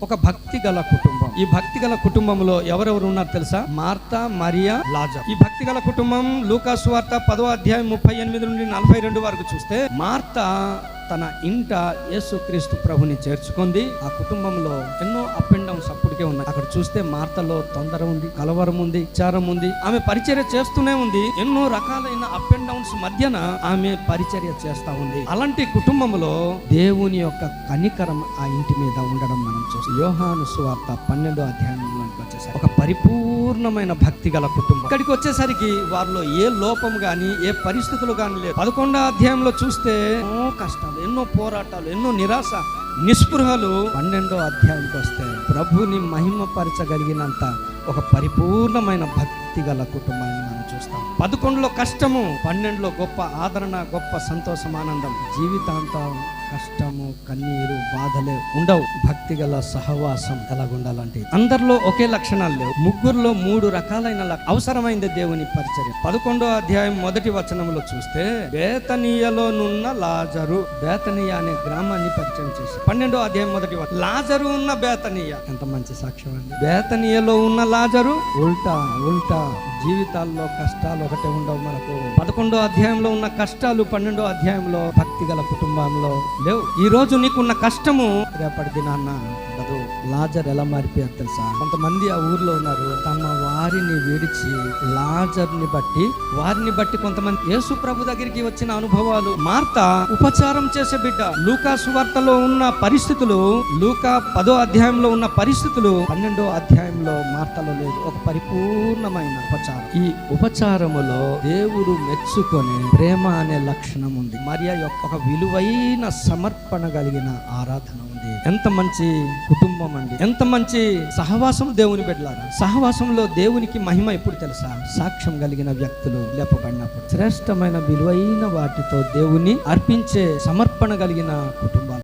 ఒక భక్తి గల కుటుంబం. ఈ భక్తి గల కుటుంబంలో ఎవరెవరు ఉన్నారు తెలుసా? మార్తా, మరియా, లాజరు. ఈ భక్తి గల కుటుంబం లూకా సువార్త 10వ అధ్యాయం 38 నుండి 42 వరకు చూస్తే, మార్తా తన ఇంట యేసుక్రీస్తు ప్రభుని చేర్చుకుంది. ఆ కుటుంబంలో ఎన్నో అప్ అండ్ డౌన్స్ అప్పటికే ఉన్నాయి. అక్కడ చూస్తే మార్తలో తొందర ఉంది, కలవరం ఉంది, విచారం ఉంది. ఆమె పరిచర్య చేస్తూనే ఉంది. ఎన్నో రకాలైన అప్ అండ్ డౌన్స్ మధ్యన ఆమె పరిచర్య చేస్తా ఉంది. అలాంటి కుటుంబంలో దేవుని యొక్క కనికరం ఆ ఇంటి మీద ఉండడం మనం చూస్తాం. యోహాను సువార్త 12వ అధ్యాయంలోకి వచ్చేసరికి ఒక పరిపూర్ణమైన భక్తి గల కుటుంబం. ఇక్కడికి వచ్చేసరికి వారిలో ఏ లోపం గాని, ఏ పరిస్థితులు గాని లేదు. 11వ అధ్యాయంలో చూస్తే ఎన్నో కష్టాలు, ఎన్నో పోరాటాలు, ఎన్నో నిరాశ, నిస్పృహలు. 12వ అధ్యాయానికి వస్తే ప్రభుని మహిమపరచగలిగినంత ఒక పరిపూర్ణమైన భక్తి గల కుటుంబాన్ని మనం చూస్తాం. 11లో కష్టము, 12లో గొప్ప ఆదరణ, గొప్ప సంతోషం, ఆనందం. జీవితాంతం కష్టము, కన్నీరు, బాధలే ఉండవు. భక్తి గల సహవాసం ఎలాగుండాలంటే అందరిలో ఒకే లక్షణాలు లేవు. ముగ్గురులో 3 రకాలైన అవసరమైంది దేవుని పరిచర్య. 11వ అధ్యాయం 1వ వచనంలో చూస్తే, బేతనీయలోనున్న లాజరు, బేతనీయ అనే గ్రామాన్ని పరిచయం చేశారు. 12వ అధ్యాయం 1వ వచనం, లాజరు ఉన్న బేతనీయ. ఎంత మంచి సాక్ష్యం అండి. బేతనీయలో ఉన్న లాజరు ఉల్టా జీవితాల్లో కష్టాలు ఒకటే ఉండవు మనకు. 11వ అధ్యాయంలో ఉన్న కష్టాలు 12వ అధ్యాయంలో భక్తి గల కుటుంబంలో లేవు. ఈ రోజు నీకున్న కష్టము రేపటి దినాన్న ఉండదు. లాజర్ ఎలా మారిపోయారు తెలుసా? కొంతమంది ఆ ఊర్లో ఉన్నారు, తమ వారిని విడిచి వారిని బట్టి కొంతమంది యేసు ప్రభు దగ్గరికి వచ్చిన అనుభవాలు. మార్తా ఉపచారం చేసే బిడ్డ. లూకా సువార్తలో ఉన్న పరిస్థితులు, లూకా 10వ అధ్యాయంలో ఉన్న పరిస్థితులు 12వ అధ్యాయంలో మార్తలో లేదు. ఒక పరిపూర్ణమైన ఉపచారం. ఈ ఉపచారములో దేవుడు మెచ్చుకొని ప్రేమ అనే లక్షణం ఉంది. మరియా యొక్క ఒక విలువైన సమర్పణ కలిగిన ఆరాధన ఉంది. ఎంత మంచి కుటుంబం అండి, ఎంత మంచి సహవాసం దేవుని బిడ్డలారా. సహవాసంలో దేవునికి మహిమ ఎప్పుడు తెలుసా? సాక్ష్యం కలిగిన వ్యక్తులు లేపబడినప్పుడు. శ్రేష్టమైన విలువైన వాటితో దేవుని అర్పించే సమర్పణ కలిగిన కుటుంబాలు.